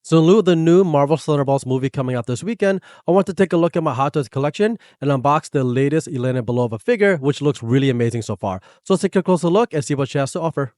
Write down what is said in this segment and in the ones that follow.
So, in lieu of the new Marvel Thunderbolts movie coming out this weekend, I want to take a look at my Hot Toys collection and unbox the latest Yelena Belova figure, which looks really amazing so far. So let's take a closer look and see what she has to offer.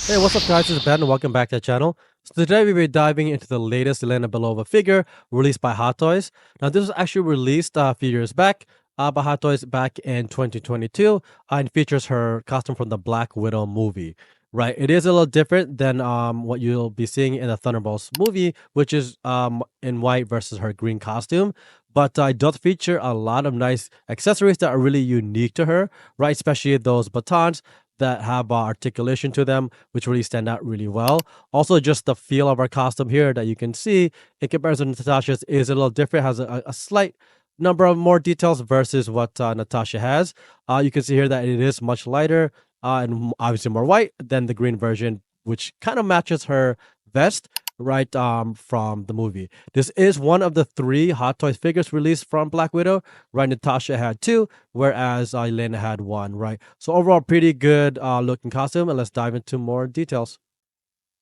Hey, what's up guys, it's Ben and welcome back to the channel. So today we'll be diving into the latest Yelena Belova figure released by Hot Toys. Now this was actually released a few years back by Hot Toys back in 2022 and features her costume from the Black Widow movie. Right, it is a little different than what you'll be seeing in the Thunderbolts movie, which is in white versus her green costume. But it does feature a lot of nice accessories that are really unique to her, right? Especially those batons that have articulation to them, which really stand out really well. Also, just the feel of her costume here that you can see in comparison to Natasha's is a little different, has a slight number of more details versus what Natasha has. You can see here that it is much lighter and obviously more white than the green version, which kind of matches her vest right from the movie. This is one of the 3 Hot Toys figures released from Black Widow, right? Natasha had 2, whereas Yelena had 1, right? So overall pretty good looking costume, and let's dive into more details.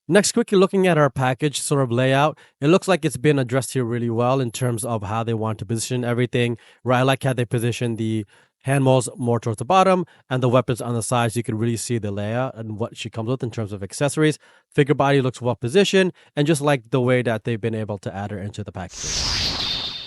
Next, quickly looking at our package sort of layout, it looks like it's been addressed here really well in terms of how they want to position everything, right? I like how they position the hand molds more towards the bottom and the weapons on the sides. You can really see the layout and what she comes with in terms of accessories. Figure body looks well positioned, and just like the way that they've been able to add her into the package.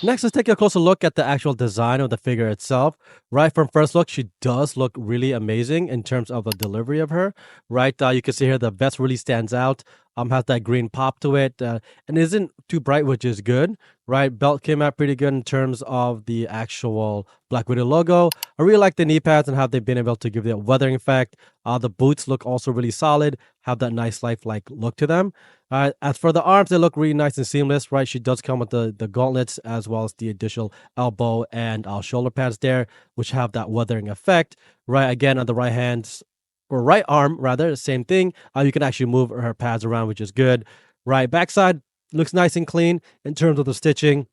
Next, let's take a closer look at the actual design of the figure itself. Right from first look, she does look really amazing in terms of the delivery of her. Right, you can see here the vest really stands out. Has that green pop to it, and isn't too bright, which is good. Right, belt came out pretty good in terms of the actual Black Widow logo. I really like the knee pads and how they've been able to give that weathering effect. The boots look also really solid, have that nice lifelike look to them. As for the arms, they look really nice and seamless, right? She does come with the gauntlets as well as the additional elbow and shoulder pads there, which have that weathering effect, right? Again, on the right hand, or right arm, rather, the same thing. You can actually move her pads around, which is good. Right backside looks nice and clean in terms of the stitching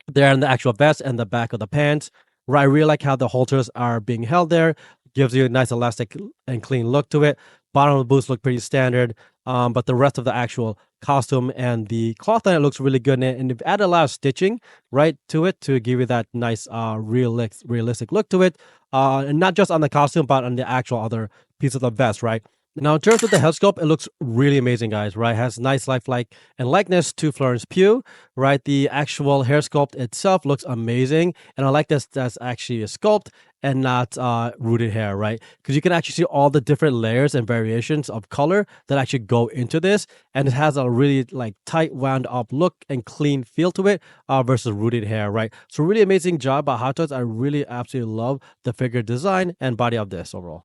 there in the actual vest and the back of the pants. Right, I really like how the halters are being held there. Gives you a nice elastic and clean look to it. Bottom of the boots look pretty standard, but the rest of the actual costume and the cloth on it looks really good in it. And they've added a lot of stitching right to it to give you that nice realistic look to it. And not just on the costume, but on the actual other piece of the vest, right? Now, in terms of the head sculpt, it looks really amazing, guys, right? It has nice lifelike and likeness to Florence Pugh, right? The actual hair sculpt itself looks amazing. And I like this, that's actually a sculpt and not rooted hair, right? Because you can actually see all the different layers and variations of color that actually go into this. And it has a really like tight wound up look and clean feel to it versus rooted hair, right? So really amazing job by Hot Toys. I really absolutely love the figure design and body of this overall.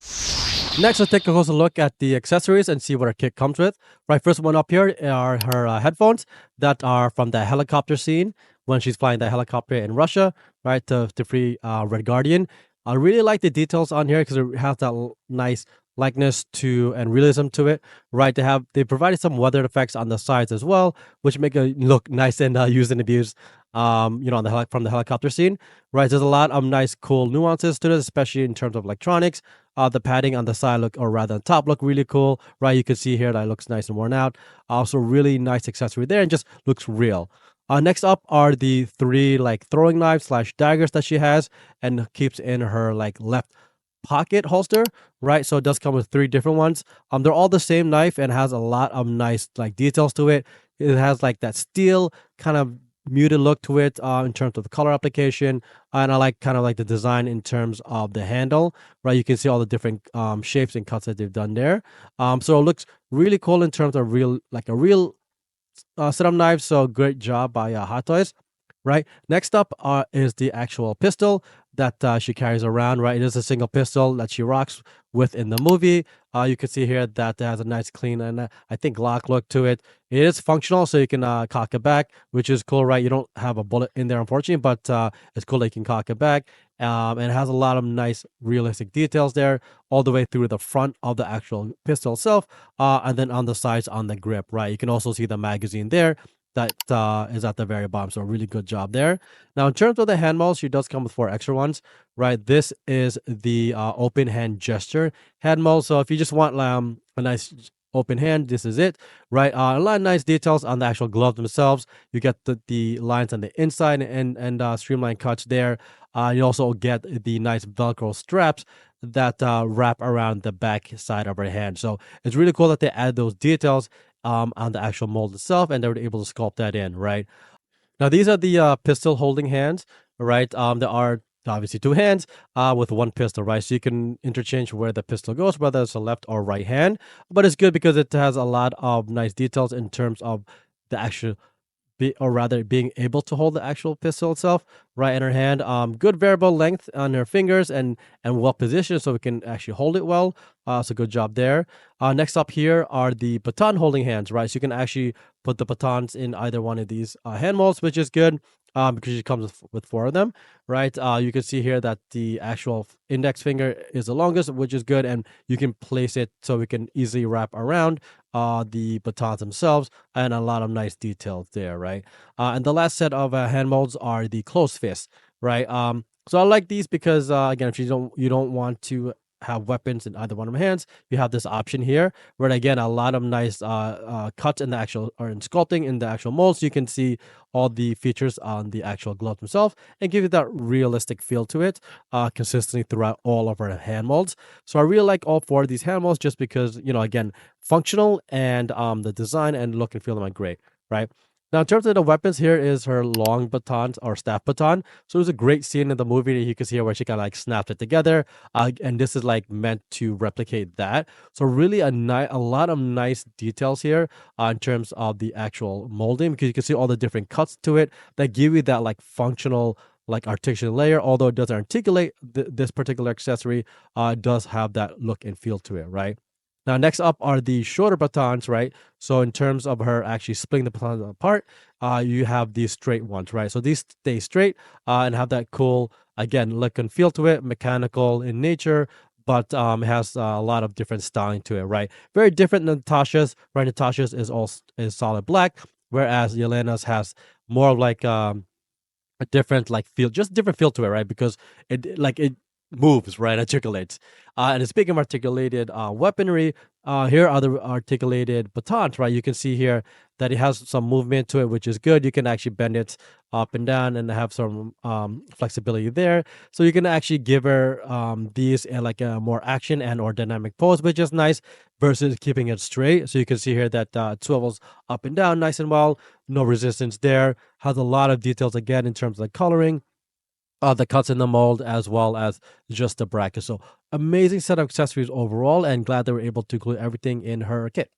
Next, let's take a closer look at the accessories and see what our kit comes with. Right, first one up here are her headphones that are from the helicopter scene when she's flying the helicopter in Russia, right, to free Red Guardian. I really like the details on here because it has that nice likeness to and realism to it, right? They provided some weather effects on the sides as well, which make it look nice and used and abused. On the from the helicopter scene, right? There's a lot of nice, cool nuances to this, especially in terms of electronics. The padding on the side look, or rather on top, look really cool, right? You can see here that it looks nice and worn out. Also, really nice accessory there, and just looks real. Next up are the 3 like throwing knives / daggers that she has and keeps in her like left pocket holster, right? So it does come with 3 different ones. They're all the same knife and has a lot of nice like details to it. It has like that steel kind of muted look to it in terms of the color application, and I like kind of like the design in terms of the handle, right? You can see all the different shapes and cuts that they've done there. So it looks really cool in terms of a real setup knife. So great job by Hot Toys. Right, next up is the actual pistol that she carries around, right? It is a single pistol that she rocks with in the movie. You can see here that it has a nice clean and I think Glock look to it. It is functional, so you can cock it back, which is cool, right? You don't have a bullet in there, unfortunately, but it's cool that you can cock it back. And it has a lot of nice realistic details there all the way through the front of the actual pistol itself, and then on the sides on the grip, right? You can also see the magazine there that is at the very bottom. So really good job there. Now, in terms of the hand molds, she does come with 4 extra ones, right? This is the open hand gesture hand mold. So if you just want a nice open hand. This is it, right? A lot of nice details on the actual gloves themselves. You get the lines on the inside and streamlined cuts there. You also get the nice Velcro straps that wrap around the back side of her hand. So it's really cool that they add those details on the actual mold itself, and they were able to sculpt that in, right? Now these are the pistol holding hands, right? There are obviously two hands with one pistol, right? So you can interchange where the pistol goes, whether it's a left or right hand. But it's good because it has a lot of nice details in terms of the actual or rather being able to hold the actual pistol itself right in her hand. Good variable length on her fingers and well positioned so we can actually hold it well. So good job there. Next up here are the baton holding hands, right? So you can actually put the batons in either one of these hand molds, which is good. Because it comes with four of them, right? You can see here that the actual index finger is the longest, which is good, and you can place it so we can easily wrap around the batons themselves, and a lot of nice details there, right? And the last set of hand molds are the closed fist, right? So I like these because again, if you don't want to have weapons in either one of my hands, you have this option here where again a lot of nice cuts in the actual or in sculpting in the actual molds. So you can see all the features on the actual glove themselves and give you that realistic feel to it consistently throughout all of our hand molds. So I really like all four of these hand molds just because, you know, again, functional and the design and look and feel them are great, right? Now, in terms of the weapons, here is her long baton or staff baton. So it was a great scene in the movie that you can see here where she kind of like snapped it together. And this is like meant to replicate that. So really a lot of nice details here in terms of the actual molding, because you can see all the different cuts to it that give you that like functional like articulation layer. Although it doesn't articulate this particular accessory, it does have that look and feel to it, right? Now, next up are the shorter batons, right? So in terms of her actually splitting the batons apart, you have these straight ones, right? So these stay straight and have that cool, again, look and feel to it, mechanical in nature, but it has a lot of different styling to it, right? Very different than Natasha's, right? Natasha's is solid black, whereas Yelena's has more of like a different like feel, just different feel to it, right? Because it moves, right? Articulates. And speaking of articulated weaponry, here are the articulated batons, right? You can see here that it has some movement to it, which is good. You can actually bend it up and down and have some flexibility there. So you can actually give her these like a more action and or dynamic pose, which is nice versus keeping it straight. So you can see here that it swivels up and down nice and well. No resistance there. Has a lot of details again in terms of the coloring, the cuts in the mold, as well as just the bracket. So amazing set of accessories overall, and glad they were able to include everything in her kit.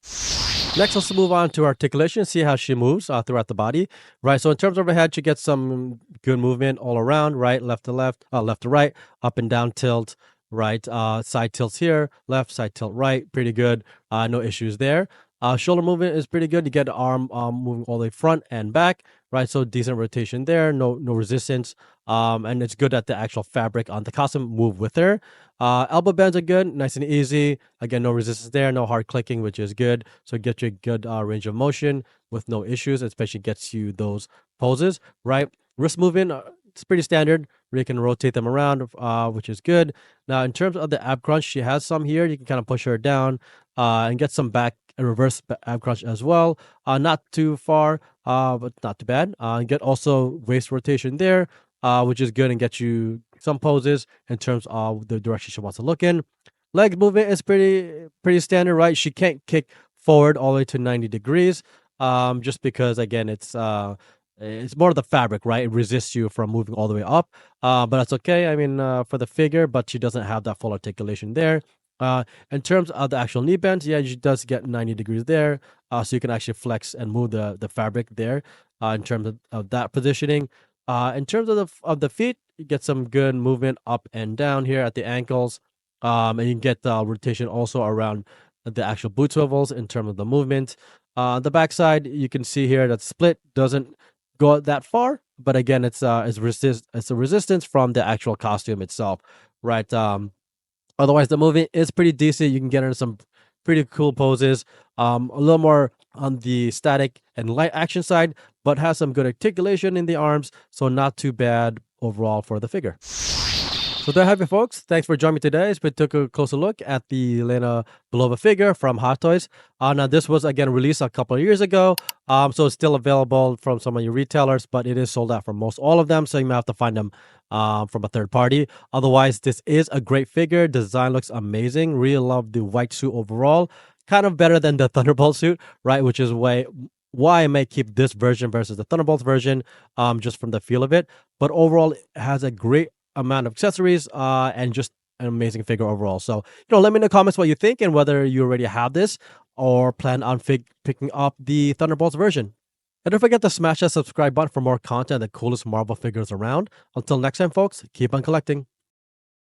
Next, let's move on to articulation, see how she moves throughout the body, right? So in terms of her head, she gets some good movement all around, right? Left to left, left to right, up and down tilt, right? Side tilts here, left, side tilt right, pretty good. No issues there. Shoulder movement is pretty good. You get the arm moving all the way front and back, right? So decent rotation there, no resistance. And it's good that the actual fabric on the costume move with her. Elbow bends are good, nice and easy. Again, no resistance there, no hard clicking, which is good. So it gets you a good range of motion with no issues, especially gets you those poses, right? Wrist movement, it's pretty standard. You can rotate them around, which is good. Now, in terms of the ab crunch, she has some here. You can kind of push her down and get some back and reverse ab crunch as well. Not too far, but not too bad. Get also waist rotation there, which is good and get you some poses in terms of the direction she wants to look in. Leg movement is pretty standard, right? She can't kick forward all the way to 90 degrees, just because again it's more of the fabric, right? It resists you from moving all the way up, but that's okay. I mean, for the figure, but she doesn't have that full articulation there. In terms of the actual knee bend, yeah, she does get 90 degrees there, so you can actually flex and move the fabric there in terms of that positioning. In terms of the feet, you get some good movement up and down here at the ankles, and you can get the rotation also around the actual boot swivels in terms of the movement. The backside, you can see here that split doesn't go that far, but again, it's a resistance from the actual costume itself, right? Otherwise, the movement is pretty decent. You can get into some pretty cool poses. A little more on the static and light action side, but has some good articulation in the arms, so not too bad overall for the figure. So there you have it, folks. Thanks for joining me today as we took a closer look at the Yelena Belova figure from Hot Toys. Now, this was, again, released a couple of years ago, so it's still available from some of your retailers, but it is sold out for most all of them, so you may have to find them from a third party. Otherwise, this is a great figure. Design looks amazing. Really love the white suit overall. Kind of better than the Thunderbolt suit, right? Which is why I may keep this version versus the Thunderbolts version, just from the feel of it. But overall, it has a great amount of accessories and just an amazing figure overall. So, let me in the comments what you think and whether you already have this or plan on picking up the Thunderbolts version. And don't forget to smash that subscribe button for more content and the coolest Marvel figures around. Until next time, folks, keep on collecting.